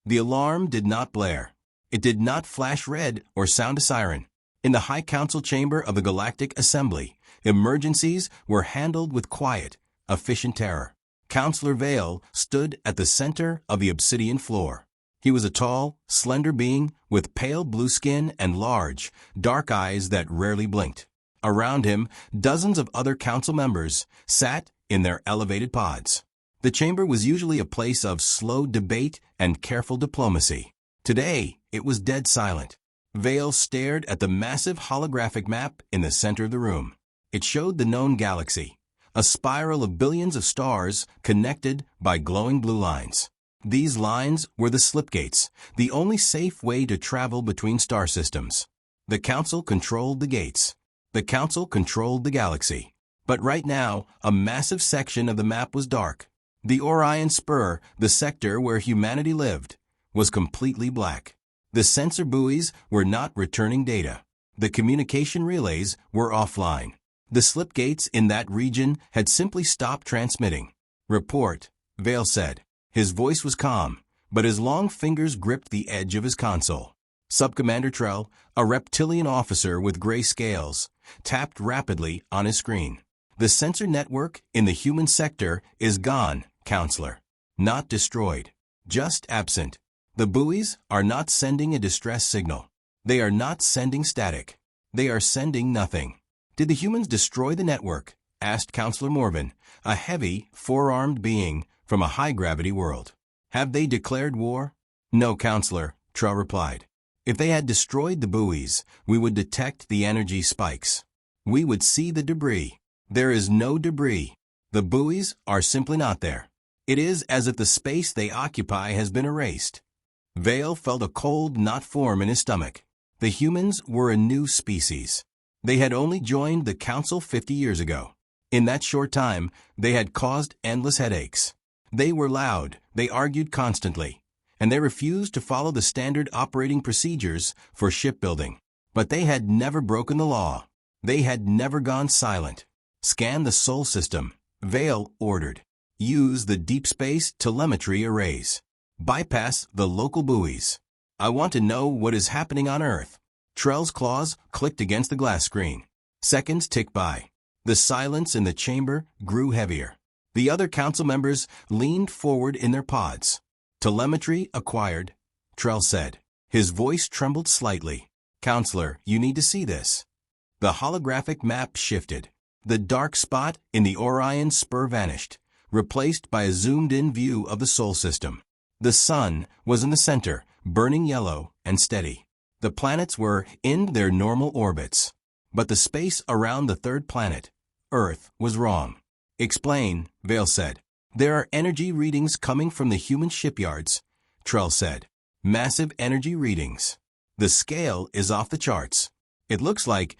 The alarm did not blare. It did not flash red or sound a siren. In the High Council chamber of the Galactic Assembly, emergencies were handled with quiet, efficient terror. Counselor Vale stood at the center of the obsidian floor. He was a tall, slender being with pale blue skin and large, dark eyes that rarely blinked. Around him, dozens of other council members sat in their elevated pods. The chamber was usually a place of slow debate and careful diplomacy. Today, it was dead silent. Vale stared at the massive holographic map in the center of the room. It showed the known galaxy, a spiral of billions of stars connected by glowing blue lines. These lines were the slipgates, the only safe way to travel between star systems. The Council controlled the gates. The Council controlled the galaxy. But right now, a massive section of the map was dark. The Orion Spur, the sector where humanity lived, was completely black. The sensor buoys were not returning data. The communication relays were offline. The slipgates in that region had simply stopped transmitting. "Report," Vale said. His voice was calm, but his long fingers gripped the edge of his console. Subcommander Trell, a reptilian officer with gray scales, tapped rapidly on his screen. "The sensor network in the human sector is gone, Counselor. Not destroyed. Just absent. The buoys are not sending a distress signal. They are not sending static. They are sending nothing." "Did the humans destroy the network?" asked Counselor Morven, a heavy, four-armed being from a high-gravity world. "Have they declared war?" "No, Counselor," Trell replied. "If they had destroyed the buoys, we would detect the energy spikes. We would see the debris. There is no debris. The buoys are simply not there. It is as if the space they occupy has been erased." Vale felt a cold knot form in his stomach. The humans were a new species. They had only joined the Council 50 years ago. In that short time, they had caused endless headaches. They were loud, they argued constantly, and they refused to follow the standard operating procedures for shipbuilding. But they had never broken the law. They had never gone silent. "Scan the Sol system," Vale ordered. "Use the deep space telemetry arrays. Bypass the local buoys. I want to know what is happening on Earth." Trell's claws clicked against the glass screen. Seconds ticked by. The silence in the chamber grew heavier. The other council members leaned forward in their pods. "Telemetry acquired," Trell said. His voice trembled slightly. "Counselor, you need to see this." The holographic map shifted. The dark spot in the Orion Spur vanished, replaced by a zoomed-in view of the Sol system. The sun was in the center, burning yellow and steady. The planets were in their normal orbits. But the space around the third planet, Earth, was wrong. "Explain," Vale said. "There are energy readings coming from the human shipyards," Trell said. "Massive energy readings. The scale is off the charts. It looks like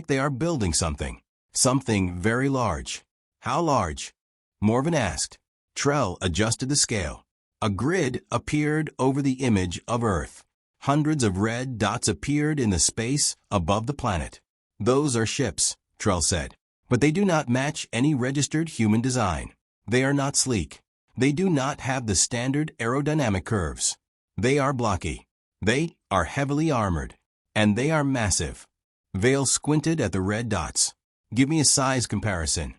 they are building something. Something very large." "How large?" Morven asked. Trell adjusted the scale. A grid appeared over the image of Earth. Hundreds of red dots appeared in the space above the planet. "Those are ships," Trell said. "But they do not match any registered human design. They are not sleek. They do not have the standard aerodynamic curves. They are blocky. They are heavily armored. And they are massive." Vale squinted at the red dots. "Give me a size comparison."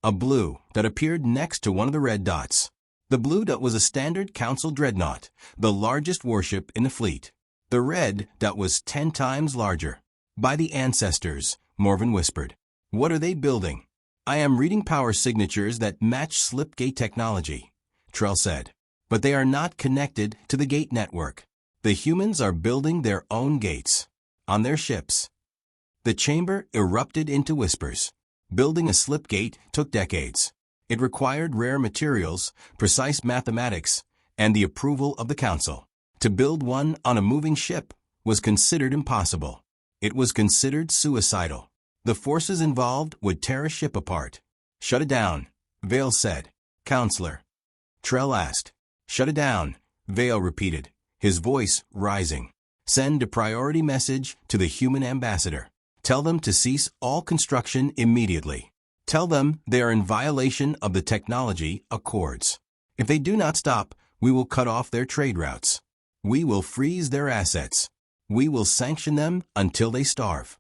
A blue dot appeared next to one of the red dots. The blue dot was a standard Council dreadnought, the largest warship in the fleet. The red dot was 10 times larger. "By the ancestors," Morven whispered. "What are they building?" "I am reading power signatures that match slipgate technology," Trell said. "But they are not connected to the gate network. The humans are building their own gates. On their ships." The chamber erupted into whispers. Building a slipgate took decades. It required rare materials, precise mathematics, and the approval of the Council. To build one on a moving ship was considered impossible. It was considered suicidal. The forces involved would tear a ship apart. "Shut it down," Vale said. "Counselor." Trell asked. "Shut it down," Vale repeated, his voice rising. "Send a priority message to the human ambassador. Tell them to cease all construction immediately. Tell them they are in violation of the technology accords. If they do not stop, We will cut off their trade routes. We will freeze their assets. We will sanction them until they starve.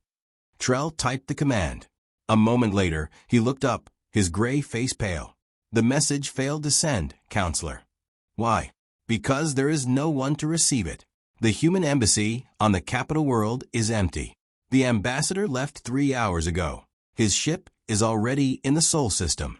Trell typed the command. A moment later, he looked up, his gray face pale. The message failed to send, Counselor. Why? Because there is no one to receive it. The human embassy on the capital world is empty. The ambassador left 3 hours ago. His ship is already in the Sol system.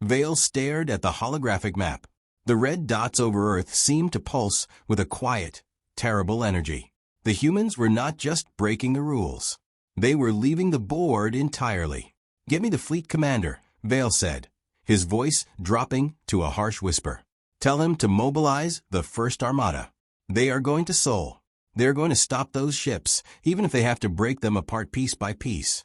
Vale stared at the holographic map. The red dots over Earth seemed to pulse with a quiet, terrible energy. The humans were not just breaking the rules. They were leaving the board entirely. Get me the fleet commander, Vale said, his voice dropping to a harsh whisper. Tell him to mobilize the first armada. They are going to Sol. They are going to stop those ships, even if they have to break them apart piece by piece.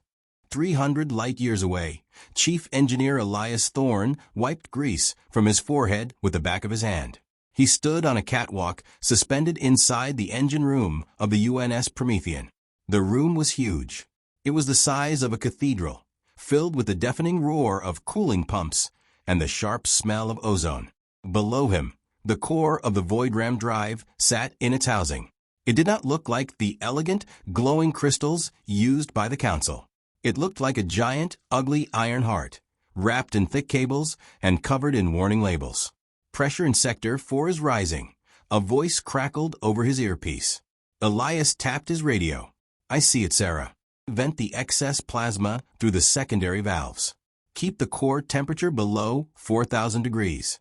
300 light-years away, Chief Engineer Elias Thorne wiped grease from his forehead with the back of his hand. He stood on a catwalk suspended inside the engine room of the UNS Promethean. The room was huge. It was the size of a cathedral, filled with the deafening roar of cooling pumps and the sharp smell of ozone. Below him, the core of the Voidram drive sat in its housing. It did not look like the elegant, glowing crystals used by the Council. It looked like a giant, ugly iron heart, wrapped in thick cables and covered in warning labels. Pressure in Sector 4 is rising. A voice crackled over his earpiece. Elias tapped his radio. I see it, Sarah. Vent the excess plasma through the secondary valves. Keep the core temperature below 4,000 degrees.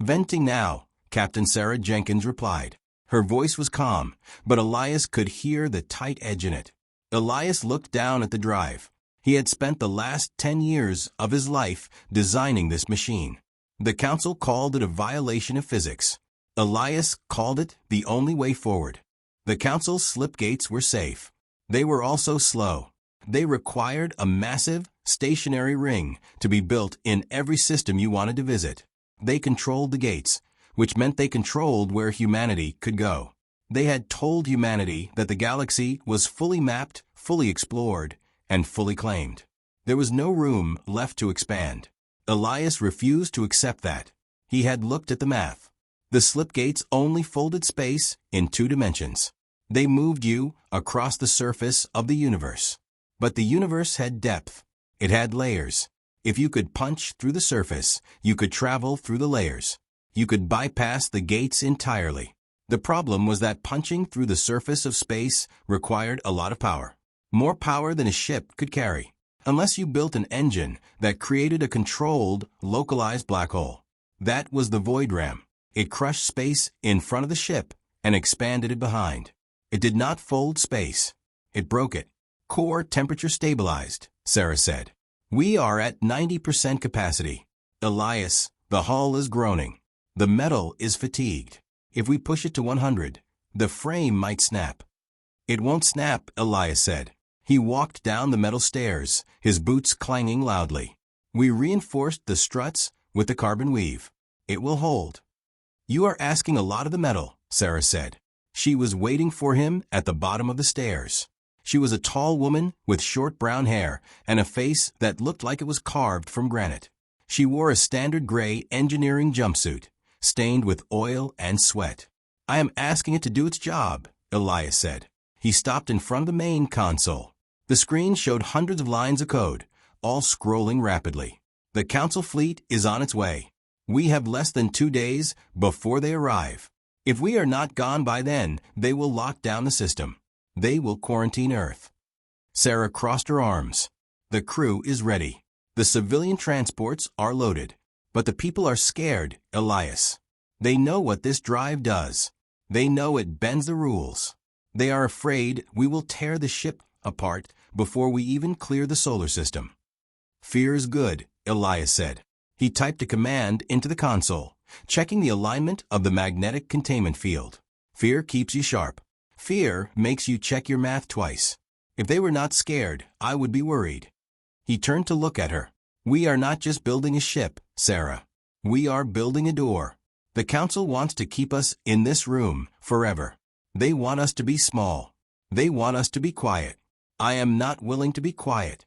Venting now, Captain Sarah Jenkins replied. Her voice was calm, but Elias could hear the tight edge in it. Elias looked down at the drive. He had spent the last 10 years of his life designing this machine. The Council called it a violation of physics. Elias called it the only way forward. The Council's slipgates were safe. They were also slow. They required a massive, stationary ring to be built in every system you wanted to visit. They controlled the gates, which meant they controlled where humanity could go. They had told humanity that the galaxy was fully mapped, fully explored, and fully claimed. There was no room left to expand. Elias refused to accept that. He had looked at the math. The slipgates only folded space in 2 dimensions. They moved you across the surface of the universe. But the universe had depth. It had layers. If you could punch through the surface, you could travel through the layers. You could bypass the gates entirely. The problem was that punching through the surface of space required a lot of power. More power than a ship could carry. Unless you built an engine that created a controlled, localized black hole. That was the Voidram. It crushed space in front of the ship and expanded it behind. It did not fold space. It broke it. Core temperature stabilized, Sarah said. We are at 90% capacity. Elias, the hull is groaning. The metal is fatigued. If we push it to 100, the frame might snap. It won't snap, Elias said. He walked down the metal stairs, his boots clanging loudly. We reinforced the struts with the carbon weave. It will hold. You are asking a lot of the metal, Sarah said. She was waiting for him at the bottom of the stairs. She was a tall woman with short brown hair and a face that looked like it was carved from granite. She wore a standard gray engineering jumpsuit, stained with oil and sweat. I am asking it to do its job, Elias said. He stopped in front of the main console. The screen showed hundreds of lines of code, all scrolling rapidly. The Council fleet is on its way. We have less than 2 days before they arrive. If we are not gone by then, they will lock down the system. They will quarantine Earth. Sarah crossed her arms. The crew is ready. The civilian transports are loaded. But the people are scared, Elias. They know what this drive does. They know it bends the rules. They are afraid we will tear the ship apart before we even clear the solar system. Fear is good, Elias said. He typed a command into the console, checking the alignment of the magnetic containment field. Fear keeps you sharp. Fear makes you check your math twice. If they were not scared, I would be worried. He turned to look at her. We are not just building a ship, Sarah. We are building a door. The Council wants to keep us in this room forever. They want us to be small. They want us to be quiet. I am not willing to be quiet.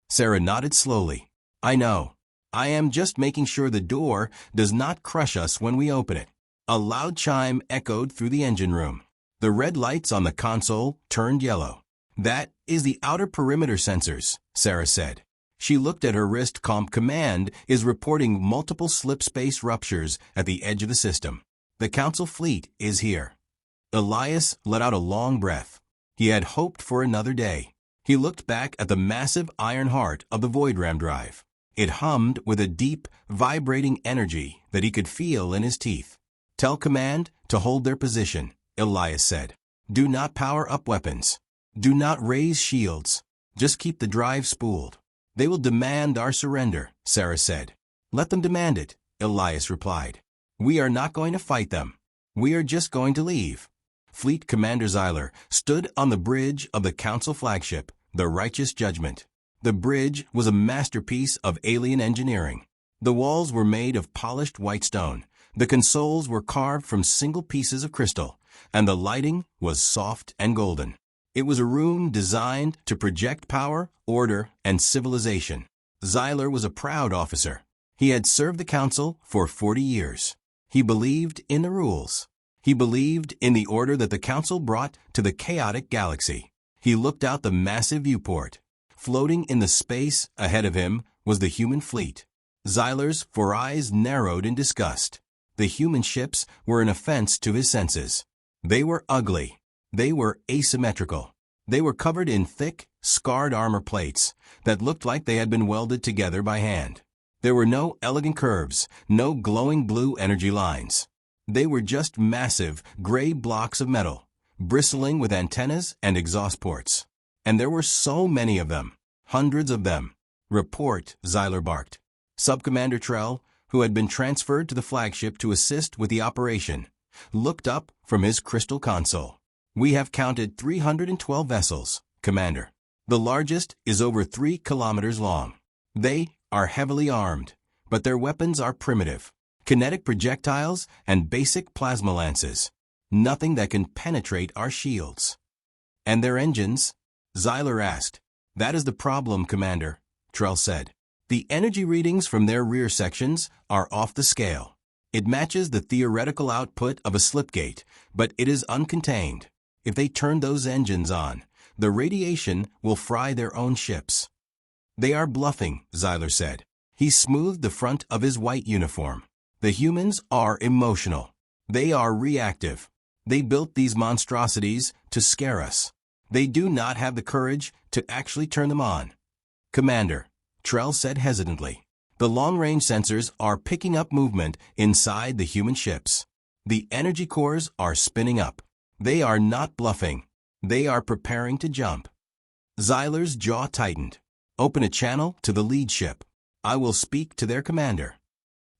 Sarah nodded slowly. I know. I am just making sure the door does not crush us when we open it. A loud chime echoed through the engine room. The red lights on the console turned yellow. "That is the outer perimeter sensors," Sarah said. She looked at her wrist. Command is reporting multiple slip space ruptures at the edge of the system. The Council fleet is here. Elias let out a long breath. He had hoped for another day. He looked back at the massive iron heart of the Void Ram drive. It hummed with a deep, vibrating energy that he could feel in his teeth. "Tell Command to hold their position," Elias said. "Do not power up weapons. Do not raise shields. Just keep the drive spooled." "They will demand our surrender," Sarah said. "Let them demand it," Elias replied. "We are not going to fight them. We are just going to leave." Fleet Commander Zyler stood on the bridge of the Council flagship, the Righteous Judgment. The bridge was a masterpiece of alien engineering. The walls were made of polished white stone. The consoles were carved from single pieces of crystal, and the lighting was soft and golden. It was a room designed to project power, order, and civilization. Zyler was a proud officer. He had served the Council for 40 years. He believed in the rules. He believed in the order that the Council brought to the chaotic galaxy. He looked out the massive viewport. Floating in the space ahead of him was the human fleet. Zyler's four eyes narrowed in disgust. The human ships were an offense to his senses. They were ugly. They were asymmetrical. They were covered in thick, scarred armor plates that looked like they had been welded together by hand. There were no elegant curves, no glowing blue energy lines. They were just massive, gray blocks of metal, bristling with antennas and exhaust ports. And there were so many of them, hundreds of them. "Report," Zyler barked. Subcommander Trell, who had been transferred to the flagship to assist with the operation, looked up from his crystal console. "We have counted 312 vessels, Commander. The largest is over 3 kilometers long. They are heavily armed, but their weapons are primitive. Kinetic projectiles and basic plasma lances. Nothing that can penetrate our shields." "And their engines?" Zyler asked. "That is the problem, Commander," Trell said. "The energy readings from their rear sections are off the scale. It matches the theoretical output of a slipgate, but it is uncontained. If they turn those engines on, the radiation will fry their own ships." "They are bluffing," Zyler said. He smoothed the front of his white uniform. "The humans are emotional. They are reactive. They built these monstrosities to scare us. They do not have the courage to actually turn them on." "Commander," Trell said hesitantly, "the long-range sensors are picking up movement inside the human ships. The energy cores are spinning up. They are not bluffing. They are preparing to jump." Zyler's jaw tightened. "Open a channel to the lead ship. I will speak to their commander."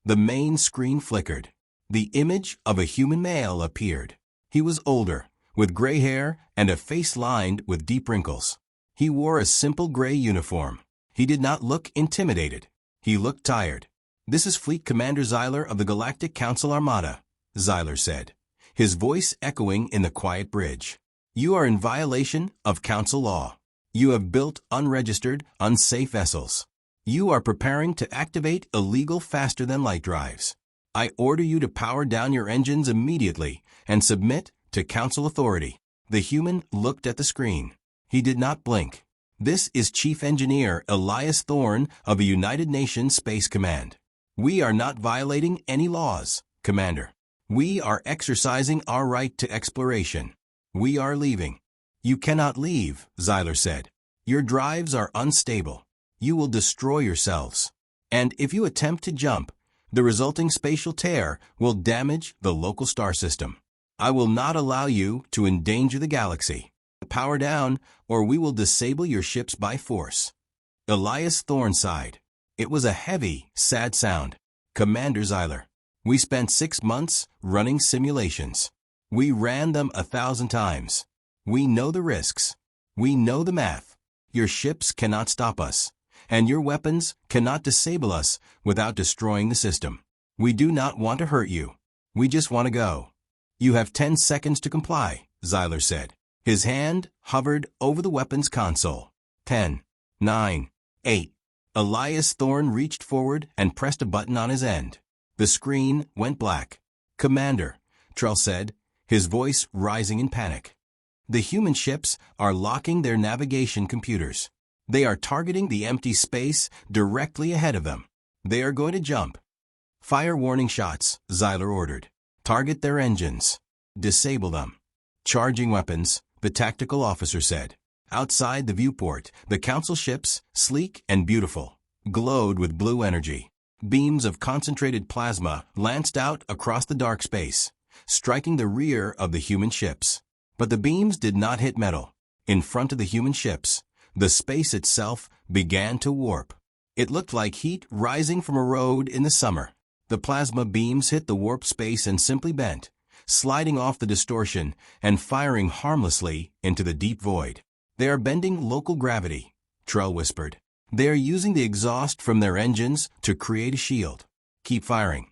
The main screen flickered. The image of a human male appeared. He was older, with gray hair and a face lined with deep wrinkles. He wore a simple gray uniform. He did not look intimidated. He looked tired. "This is Fleet Commander Zyler of the Galactic Council Armada," Zyler said, his voice echoing in the quiet bridge. "You are in violation of Council law. You have built unregistered, unsafe vessels. You are preparing to activate illegal faster-than-light drives. I order you to power down your engines immediately and submit to Council authority." The human looked at the screen. He did not blink. "This is Chief Engineer Elias Thorne of the United Nations Space Command. We are not violating any laws, Commander. We are exercising our right to exploration. We are leaving." "You cannot leave," Zyler said. "Your drives are unstable. You will destroy yourselves. And if you attempt to jump, the resulting spatial tear will damage the local star system. I will not allow you to endanger the galaxy. Power down, or we will disable your ships by force." Elias Thorne sighed. It was a heavy, sad sound. "Commander Zyler, we spent 6 months running simulations. We ran them 1,000 times. We know the risks. We know the math. Your ships cannot stop us, and your weapons cannot disable us without destroying the system. We do not want to hurt you. We just want to go." "You have 10 seconds to comply," Zyler said. His hand hovered over the weapons console. 10, 9, 8. Elias Thorne reached forward and pressed a button on his end. The screen went black. Commander, Trell said, his voice rising in panic. The human ships are locking their navigation computers. They are targeting the empty space directly ahead of them. They are going to jump. Fire warning shots, Xyler ordered. Target their engines. Disable them. Charging weapons, the tactical officer said. Outside the viewport, the council ships, sleek and beautiful, glowed with blue energy. Beams of concentrated plasma lanced out across the dark space, striking the rear of the human ships. But the beams did not hit metal. In front of the human ships, the space itself began to warp. It looked like heat rising from a road in the summer. The plasma beams hit the warp space and simply bent, sliding off the distortion and firing harmlessly into the deep void. They are bending local gravity, Trell whispered. They are using the exhaust from their engines to create a shield. Keep firing.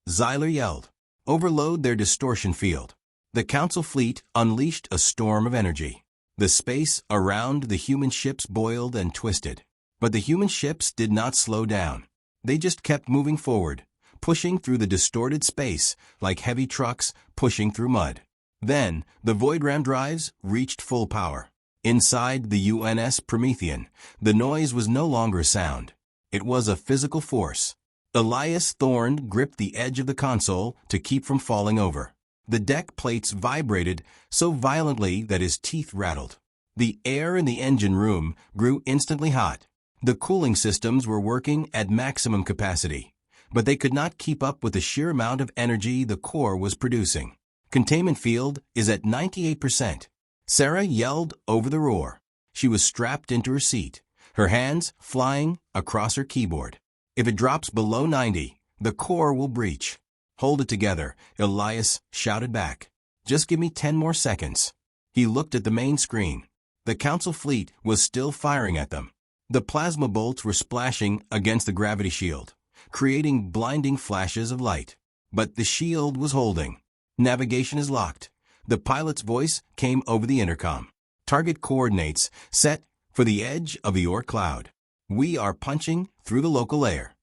Xyler yelled. Overload their distortion field. The council fleet unleashed a storm of energy. The space around the human ships boiled and twisted. But the human ships did not slow down. They just kept moving forward, pushing through the distorted space like heavy trucks pushing through mud. Then, the void ram drives reached full power. Inside the UNS Promethean, the noise was no longer sound. It was a physical force. Elias Thorne gripped the edge of the console to keep from falling over. The deck plates vibrated so violently that his teeth rattled. The air in the engine room grew instantly hot. The cooling systems were working at maximum capacity, but they could not keep up with the sheer amount of energy the core was producing. Containment field is at 98%. Sarah yelled over the roar. She was strapped into her seat, her hands flying across her keyboard. If it drops below 90, the core will breach. Hold it together, Elias shouted back. Just give me 10 more seconds. He looked at the main screen. The council fleet was still firing at them. The plasma bolts were splashing against the gravity shield, creating blinding flashes of light. But the shield was holding. Navigation is locked. The pilot's voice came over the intercom. Target coordinates set for the edge of the Orc cloud. We are punching through the local air.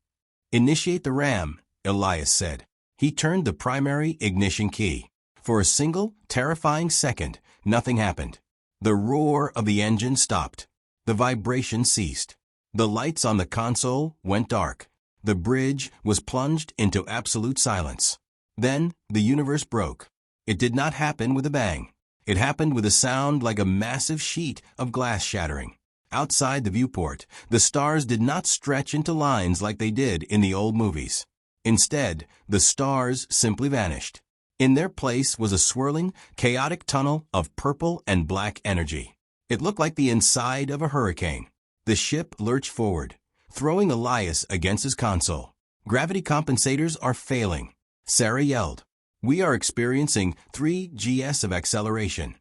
Initiate the ram, Elias said. He turned the primary ignition key. For a single, terrifying second, nothing happened. The roar of the engine stopped. The vibration ceased. The lights on the console went dark. The bridge was plunged into absolute silence. Then the universe broke. It did not happen with a bang. It happened with a sound like a massive sheet of glass shattering. Outside the viewport, the stars did not stretch into lines like they did in the old movies. Instead, the stars simply vanished. In their place was a swirling, chaotic tunnel of purple and black energy. It looked like the inside of a hurricane. The ship lurched forward, throwing Elias against his console. Gravity compensators are failing. Sarah yelled. We are experiencing 3 GS of acceleration.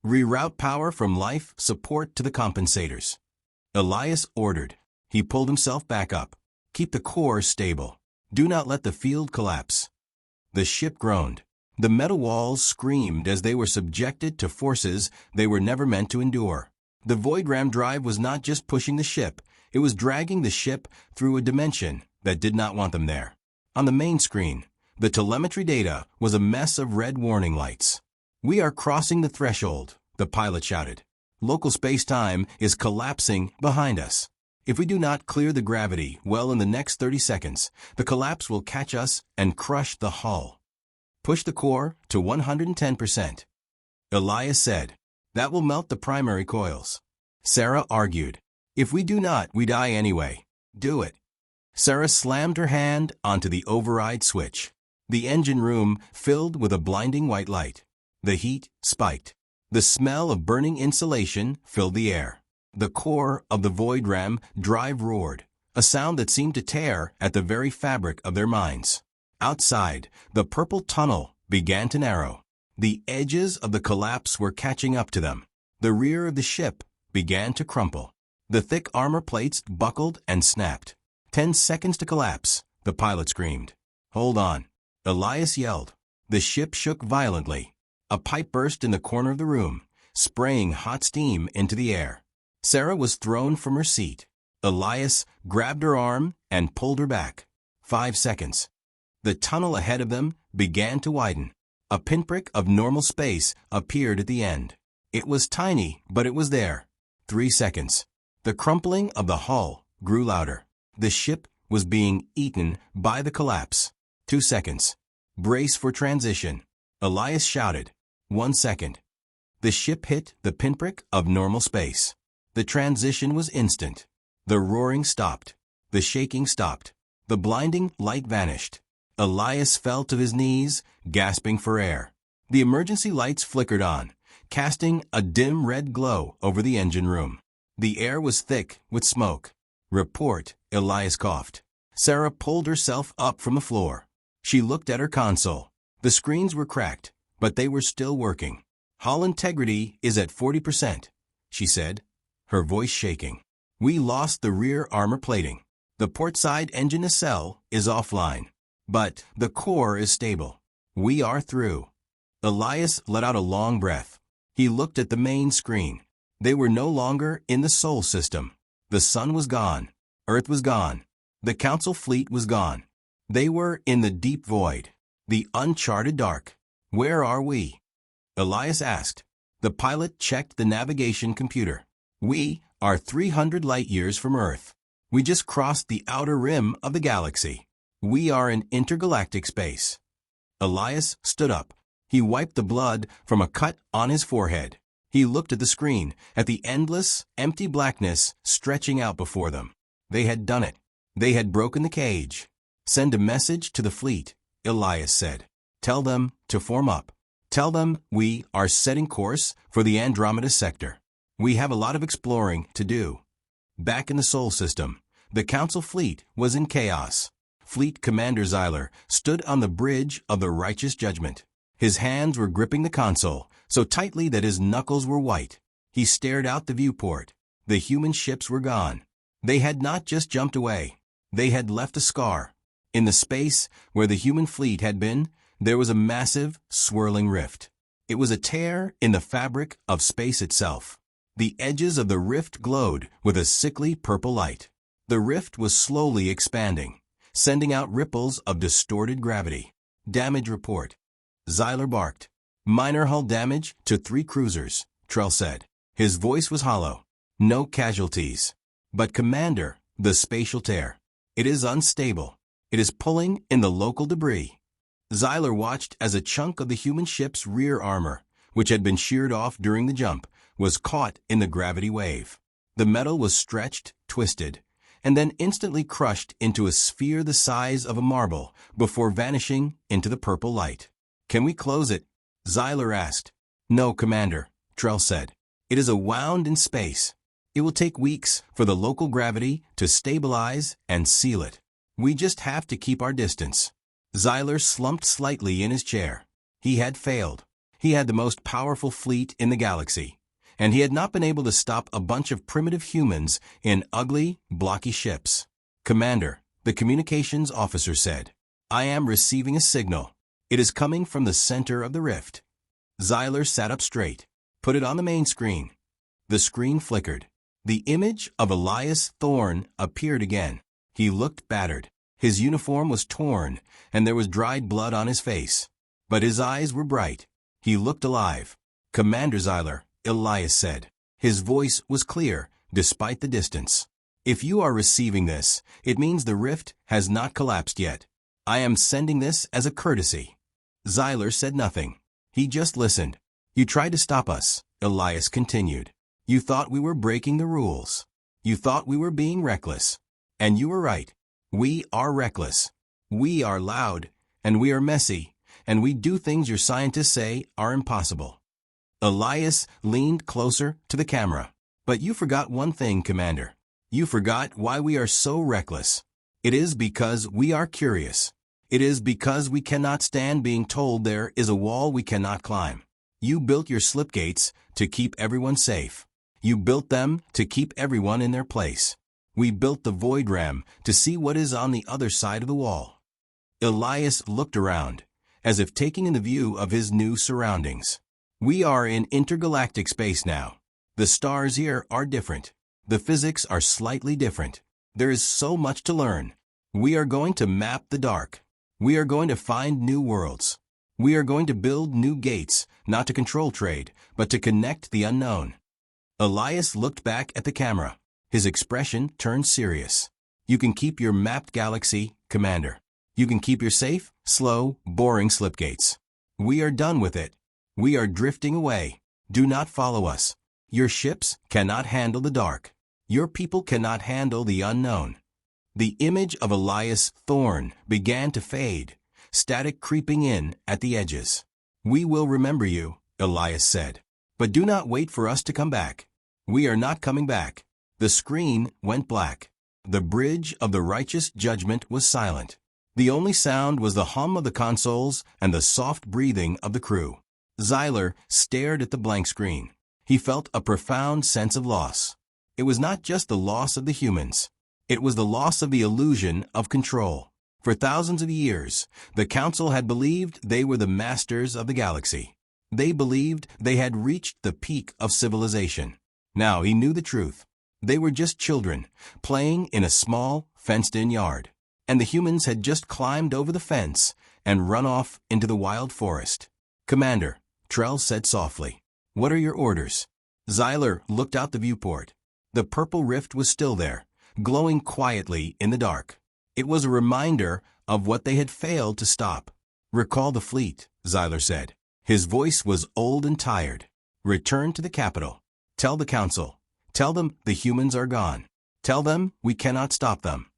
Reroute power from life support to the compensators. Elias ordered. He pulled himself back up. Keep the core stable. Do not let the field collapse. The ship groaned. The metal walls screamed as they were subjected to forces they were never meant to endure. The void ram drive was not just pushing the ship, it was dragging the ship through a dimension that did not want them there. On the main screen, the telemetry data was a mess of red warning lights. We are crossing the threshold, the pilot shouted. Local space-time is collapsing behind us. If we do not clear the gravity well in the next 30 seconds, the collapse will catch us and crush the hull. Push the core to 110%. Elias said, that will melt the primary coils. Sarah argued, if we do not, we die anyway. Do it. Sarah slammed her hand onto the override switch. The engine room filled with a blinding white light. The heat spiked. The smell of burning insulation filled the air. The core of the void ram drive roared, a sound that seemed to tear at the very fabric of their minds. Outside, the purple tunnel began to narrow. The edges of the collapse were catching up to them. The rear of the ship began to crumple. The thick armor plates buckled and snapped. 10 seconds to collapse, the pilot screamed. Hold on. Elias yelled. The ship shook violently. A pipe burst in the corner of the room, spraying hot steam into the air. Sarah was thrown from her seat. Elias grabbed her arm and pulled her back. 5 seconds. The tunnel ahead of them began to widen. A pinprick of normal space appeared at the end. It was tiny, but it was there. 3 seconds. The crumpling of the hull grew louder. The ship was being eaten by the collapse. 2 seconds. Brace for transition. Elias shouted. 1 second. The ship hit the pinprick of normal space. The transition was instant. The roaring stopped. The shaking stopped. The blinding light vanished. Elias fell to his knees, gasping for air. The emergency lights flickered on, casting a dim red glow over the engine room. The air was thick with smoke. Report, Elias coughed. Sarah pulled herself up from the floor. She looked at her console. The screens were cracked, but they were still working. Hull integrity is at 40%, she said, her voice shaking. We lost the rear armor plating. The portside engine nacelle is offline, but the core is stable. We are through. Elias let out a long breath. He looked at the main screen. They were no longer in the Sol system. The sun was gone. Earth was gone. The Council fleet was gone. They were in the deep void, the uncharted dark. Where are we? Elias asked. The pilot checked the navigation computer. We are 300 light-years from Earth. We just crossed the outer rim of the galaxy. We are in intergalactic space. Elias stood up. He wiped the blood from a cut on his forehead. He looked at the screen, at the endless, empty blackness stretching out before them. They had done it. They had broken the cage. Send a message to the fleet, Elias said. Tell them to form up. Tell them we are setting course for the Andromeda sector. We have a lot of exploring to do. Back in the Sol system, the Council fleet was in chaos. Fleet Commander Zyler stood on the bridge of the righteous judgment. His hands were gripping the console, so tightly that his knuckles were white. He stared out the viewport. The human ships were gone. They had not just jumped away. They had left a scar. In the space where the human fleet had been, there was a massive, swirling rift. It was a tear in the fabric of space itself. The edges of the rift glowed with a sickly purple light. The rift was slowly expanding, sending out ripples of distorted gravity. Damage report. Zyler barked. Minor hull damage to 3 cruisers, Trell said. His voice was hollow. No casualties. But Commander, the spatial tear. It is unstable. It is pulling in the local debris. Zyler watched as a chunk of the human ship's rear armor, which had been sheared off during the jump, was caught in the gravity wave. The metal was stretched, twisted, and then instantly crushed into a sphere the size of a marble before vanishing into the purple light. Can we close it? Zyler asked. No, Commander, Trell said. It is wound in space. It will take weeks for the local gravity to stabilize and seal it. We just have to keep our distance. Zyler slumped slightly in his chair. He had failed. He had the most powerful fleet in the galaxy, and he had not been able to stop a bunch of primitive humans in ugly, blocky ships. Commander, the communications officer said, I am receiving a signal. It is coming from the center of the rift. Zyler sat up straight. Put it on the main screen. The screen flickered. The image of Elias Thorne appeared again. He looked battered. His uniform was torn, and there was dried blood on his face. But his eyes were bright. He looked alive. Commander Zyler, Elias said. His voice was clear, despite the distance. If you are receiving this, it means the rift has not collapsed yet. I am sending this as a courtesy. Zyler said nothing. He just listened. You tried to stop us, Elias continued. You thought we were breaking the rules. You thought we were being reckless. And you were right. We are reckless. We are loud, and we are messy, and we do things your scientists say are impossible. Elias leaned closer to the camera. But you forgot one thing, Commander. You forgot why we are so reckless. It is because we are curious. It is because we cannot stand being told there is a wall we cannot climb. You built your slipgates to keep everyone safe. You built them to keep everyone in their place. We built the void ram to see what is on the other side of the wall. Elias looked around, as if taking in the view of his new surroundings. We are in intergalactic space now. The stars here are different. The physics are slightly different. There is so much to learn. We are going to map the dark. We are going to find new worlds. We are going to build new gates, not to control trade, but to connect the unknown." Elias looked back at the camera. His expression turned serious. "You can keep your mapped galaxy, Commander. You can keep your safe, slow, boring slipgates. We are done with it. We are drifting away. Do not follow us. Your ships cannot handle the dark. Your people cannot handle the unknown." The image of Elias Thorne began to fade, static creeping in at the edges. "We will remember you," Elias said. "But do not wait for us to come back. We are not coming back." The screen went black. The bridge of the righteous judgment was silent. The only sound was the hum of the consoles and the soft breathing of the crew. Xyler stared at the blank screen. He felt a profound sense of loss. It was not just the loss of the humans. It was the loss of the illusion of control. For thousands of years, the Council had believed they were the masters of the galaxy. They believed they had reached the peak of civilization. Now he knew the truth. They were just children, playing in a small, fenced-in yard. And the humans had just climbed over the fence and run off into the wild forest. "Commander," Trell said softly, "what are your orders?" Xyler looked out the viewport. The purple rift was still there, glowing quietly in the dark. It was a reminder of what they had failed to stop. "Recall the fleet," Xyler said. His voice was old and tired. "Return to the capital. Tell the Council. Tell them the humans are gone. Tell them we cannot stop them."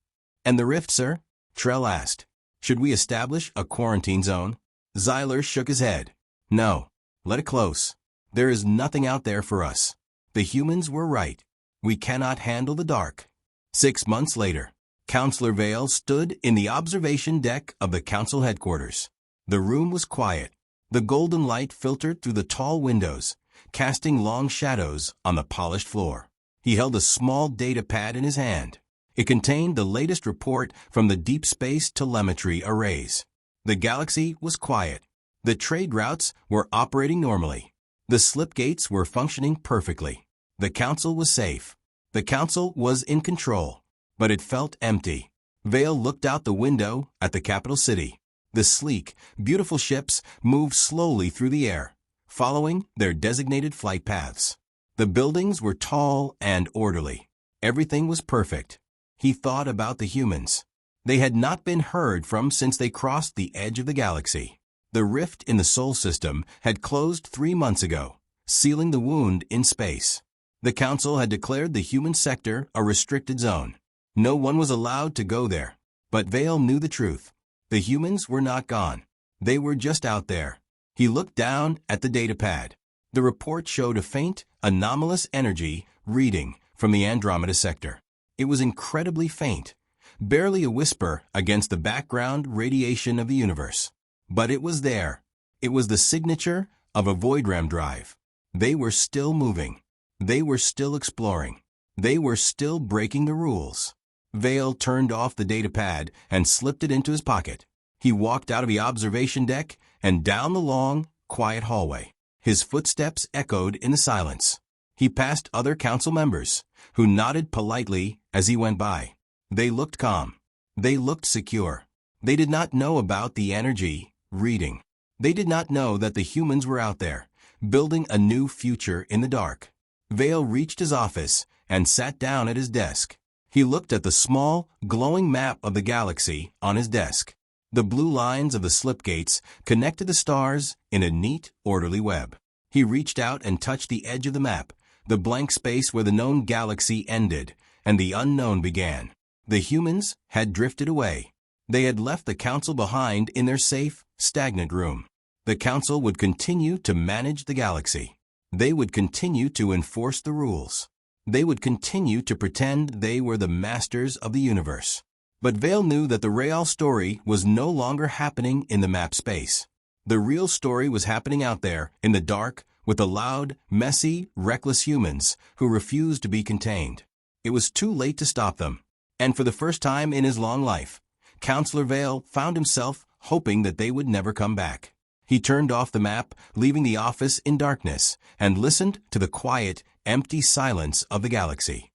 "And the rift, sir?" Trell asked. "Should we establish a quarantine zone?" Xyler shook his head. "No. Let it close. There is nothing out there for us. The humans were right. We cannot handle the dark." 6 months later, Counselor Vale stood in the observation deck of the Council headquarters. The room was quiet. The golden light filtered through the tall windows, casting long shadows on the polished floor. He held a small data pad in his hand. It contained the latest report from the deep space telemetry arrays. The galaxy was quiet. The trade routes were operating normally. The slip gates were functioning perfectly. The Council was safe. The Council was in control. But it felt empty. Vale looked out the window at the capital city. The sleek, beautiful ships moved slowly through the air, following their designated flight paths. The buildings were tall and orderly. Everything was perfect. He thought about the humans. They had not been heard from since they crossed the edge of the galaxy. The rift in the Sol system had closed 3 months ago, sealing the wound in space. The Council had declared the human sector a restricted zone. No one was allowed to go there. But Vale knew the truth. The humans were not gone. They were just out there. He looked down at the datapad. The report showed a faint, anomalous energy reading from the Andromeda sector. It was incredibly faint, barely a whisper against the background radiation of the universe. But it was there. It was the signature of a Voidram drive. They were still moving. They were still exploring. They were still breaking the rules. Vale turned off the datapad and slipped it into his pocket. He walked out of the observation deck and down the long, quiet hallway. His footsteps echoed in the silence. He passed other council members, who nodded politely as he went by. They looked calm. They looked secure. They did not know about the energy reading. They did not know that the humans were out there, building a new future in the dark. Vale reached his office and sat down at his desk. He looked at the small, glowing map of the galaxy on his desk. The blue lines of the slipgates connected the stars in a neat, orderly web. He reached out and touched the edge of the map, the blank space where the known galaxy ended and the unknown began. The humans had drifted away. They had left the Council behind in their safe, stagnant room. The Council would continue to manage the galaxy. They would continue to enforce the rules. They would continue to pretend they were the masters of the universe. But Vale knew that the real story was no longer happening in the map space. The real story was happening out there, in the dark, with the loud, messy, reckless humans who refused to be contained. It was too late to stop them. And for the first time in his long life, Counselor Vale found himself hoping that they would never come back. He turned off the map, leaving the office in darkness, and listened to the quiet, empty silence of the galaxy.